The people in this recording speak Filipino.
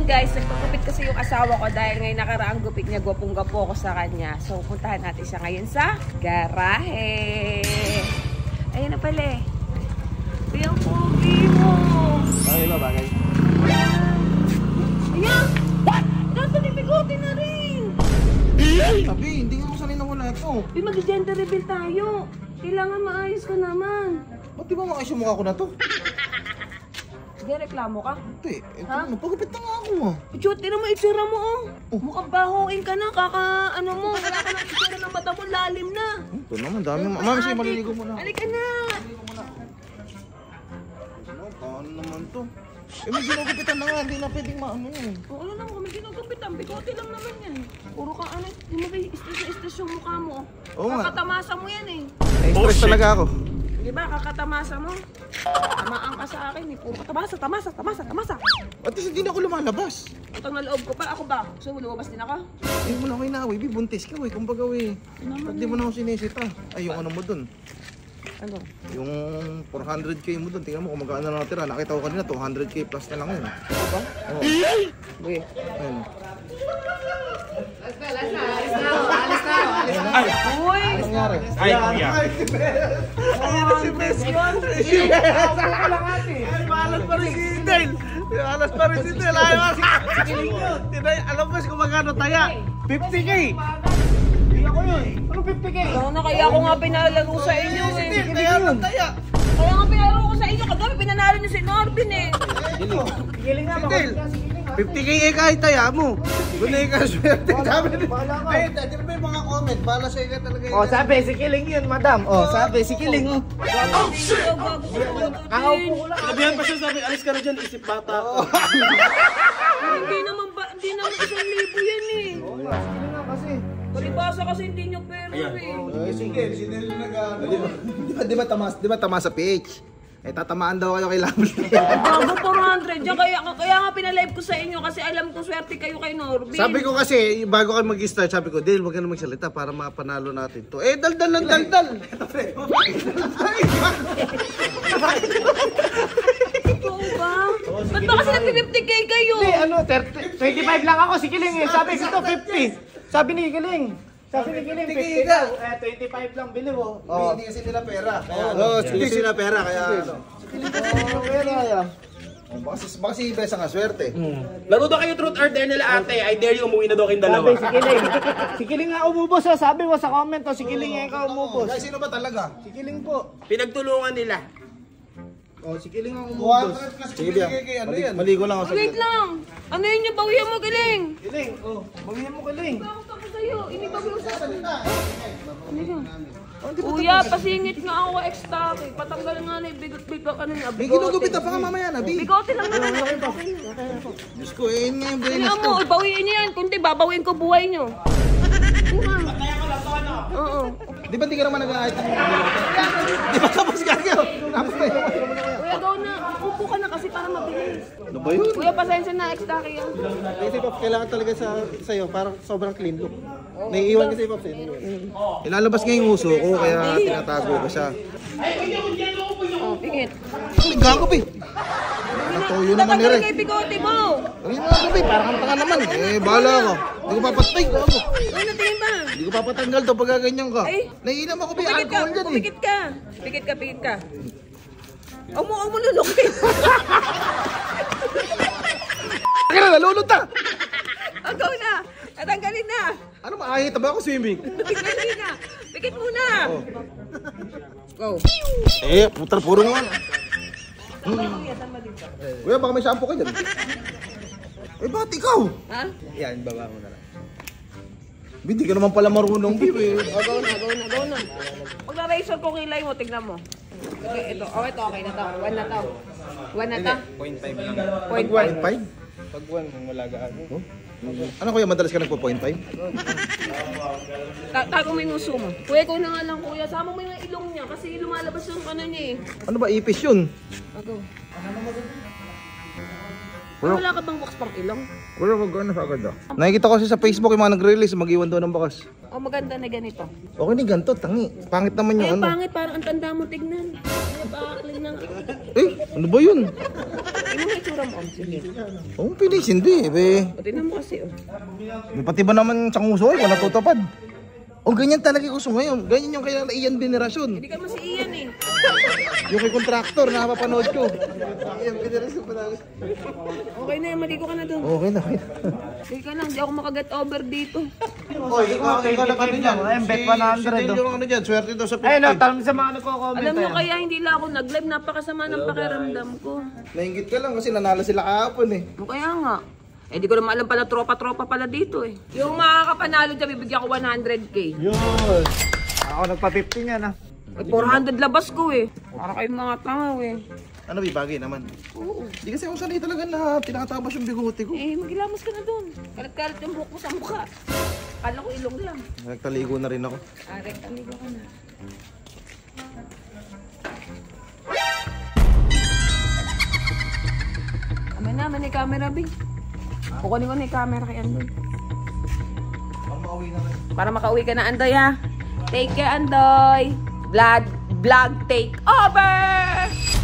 Ayun guys, nagpagupit kasi yung asawa ko dahil ngayon nakaraang gupit niya, gwapong-gwapo ako sa kanya. So, puntahan natin siya ngayon sa garahe. Ayun na pala eh. Ito yung pogi mo. Bagay ba, bagay? Ayan! What? Nasa ni Bigote na rin! Sabi, hindi nga masanay na wala ito. Mag-gender reveal tayo. Kailangan maayos ka naman. Ba't di ba maayos yung mukha ko na to? Hindi, reklamo ka? Hindi, ito na, pagupit na nga ako ah. Chut, tira mo itsura mo oh. Mukhang bahoin ka na, ano mo. Wala ka ng itsura ng mata mo, lalim na. Ito naman, dami. Mami, sige, maliligo mo na. Halika na. Ano, paano naman to? Eh, may ginugupitan na nga, hindi na pwedeng maano yun. O ano naman, may ginugupitan. Bigote lang naman yan. Puro ka ano, hindi mo kayo stress yung mukha mo. Oo nga. Kakatamasa mo yan eh. Na-stress talaga ako. Di ba, kakatamasa mo. Tamaan ka sa akin eh. Puro ka tamasa. At least hindi na ako lumalabas. Utang na loob ko pa. Ako ba? Gusto mo lumabas din ako? Eh, wala ko inaawi, buntis ka, kumbaga ba't di mo na ako sinisita? Ay, yung ano mo dun. Ano? Yung 400k mo dun, tingnan mo kung magkano na natira. Nakita ko kanina, 200k plus na lang yun. Ano ba? Oo. Uy. Ayun. Ay! Uy! Anong nangyari? Ay, kuya! Si Bes yun! Malas pa rin si Del. Malas pa rin si Del. Ayaw kasi kiling yun. Alam mo kung magkano taya? 50k. Hindi ako yun. Ano 50k? Ano na kaya ako nga pinalaro sa inyo eh. Kaya ang taya. Kaya nga pinalaro ko sa inyo. Kagabi pinanalo niyo si Norbin eh. Kiling nga. 50k eh kahit taya mo. Gunay ka swerte. Sabi ni... Ay, di ba yung mga comment? Bala sa'yo ka talaga yun. Oh, sabi, si Kiling yun, madam. Oh, sabi, si Kiling, oh. Oh shit! Kakaupo ko lang. Sinabihan pa siya, sabi, alis ka na dyan, isip bata. Hindi naman 1,000 yan eh. Kasi, Palibasa kasi hindi nyo pera eh. Sige, si Del nag-ano. Di ba tama sa PH? Eh, tatamaan daw kayo kay Lambs. Bago 400 dyan. Kaya nga pinalive ko sa inyo kasi alam ko swerte kayo kay Norbin. Sabi ko kasi, bago kayo mag-start, sabi ko, Del, huwag ka na magsalita para mapanalo natin to. Eh, daldal lang, daldal. Totoo ba? Ba't ba kasi nag-50k kayo? hindi, ano, 25 lang ako, si Kiling eh. Sabi ko, 50. Sabi ni Kiling. Sabi ni Kiling, 50 daw. Eh, 25 lang biliw, oh. Hindi kasi nila pera. Oo, hindi sila pera, kaya ano. Pera, yan. Baka si Besa nga swerte. Laro daw kayo truth or dare nila ate. I dare you, umuwi na daw kayong dalawa. Sabi, si Kiling. Si Kiling nga umubos, oh. Sabi mo sa comment, oh. Si Kiling nga ikaw umubos. Guys, sino ba talaga? Si Kiling po. Pinagtulungan nila. Oh, si Kiling nga umubos. Sige, Biang. Maligo lang ako sa Wait lang. Ano yun yung bawihan mo, Giling? Kiling, oh. Bawihan mo, Kiling. Bakit ako sa'yo? Inibawihan sa akin. Kuya, pasingit nga ako extra eh. Patanggal nga na bigot-bigot ano yung May ginugupitan pa nga mamaya na, Bi. Bigote lang naman. Diyos ko, eh, yun nga yung brain Kailangan mo, bawiin niyo yan. Kundi babawiin ko buhay niyo. Oo. Di ba di ka naman nag-aayat ng Di ba tapos gagawin? Tapos na yun. Kuya, go na. Upo ka na kasi para mabilis. Ano ba yun? Kuya, pasensya na extra kayo. Kasi Pops, kailangan talaga sa'yo, parang sobrang clean look. Naiiwan kasi Pops eh. Ilalabas nga yung uso ko, kaya tinatago ko siya. Oh, pingit. Ay, gago, Bi! Ang toyo naman ni Re. Kay bigote mo. Ay, gago, Bi! Parang kang tanga naman eh. Bahala ako. Hindi ko papatay, gago. Ano tingin ba? Hindi ko papatanggal to pag gaganyan ka. Ay. Naiinom ako, Bi. Pumikit ka, Alcohol yan eh. pumikit ka. Pikit ka. Ang lulukin. Kaya nalulot na! Go na. Natanggalin na. Ano, maahita ba ako swimming? Natanggalin na. Pikit muna. Go. Eh, putar puro nga. Kuya, baka may shampoo ka dyan. Eh, bakit ikaw? Ha? Yan, baba mo na lang. Hindi ka naman pala marunong, Bi. Go na. Pag na-razor ko kilay mo, tignan mo. Okay, ito. Oh, ito. Okay na to. One na to. 0.5 lang. 0.5. Pag 1, wala gaano. Ano kuya, madalas ka nagpo-0.5? Tago mo yung uso mo. Kuya, ikaw na nga lang, kuya. Sama mo yung ilong niya kasi lumalabas yung ano niya eh. Ano ba, ipis yun? Go. Wala ka bang box pang ilong? Wala mag-ano sa agad ah. Nakikita ko kasi sa Facebook yung mga nag-release, mag-iwan daw ng bakas. O maganda na ganito. Okay ni ganito, tangi. Pangit naman yung Ay, ano. pangit. Parang ang tanda mo tignan. Ay, bakakling na nga. Ano ba yun? Ano may itsura mo? Sige. Oh, pinis, hindi be. O, tignan mo kasi, May pati ba naman sa nguso kung natutupad? Oh, ganyan talaga gusto ngayon. Ganyan yung kaya Ian Venerasyon. Hindi ka mas iyan eh. Yung kay contractor na napapanood ko. Ian Venerasyon pa namin. Okay na yan, maligo ka na doon. Okay na, okay na. Sige ka lang, di ako makaget over dito. Oh, ikaw na kami dyan. Ayun, bet 100, Si Del yung ano dyan, swerte daw sa 50. Ayun, tanong sa mga nagko-comment. Alam mo kaya hindi lang ako nag-live, napakasama ng pakiramdam ko. Nainggit ka lang kasi nanalo sila kahapon eh. O kaya nga. Eh di ko naman alam pala, tropa-tropa pala dito eh. Yung makakapanalo dyan, bibigyan ko 100k. Yun. Ako nagpa-50 niya na. Ay, 400 labas ko eh. Para kayong mga tanga eh. Ano bagay naman? Oo. Hindi kasi ako sanay talaga na tinatabas yung bigote ko. Eh, magilamos ka na doon. Kalat-kalat yung buhok mo sa mukha. Kala ko ilong lang. Nagtaligo na rin ako. Arek, amigo ka na. Aman na yung camera, Bing. Kukunin ko na yung camera kay Andoy. Para makauwi ka na, Andoy, ha? Take care, Andoy. Vlog take over!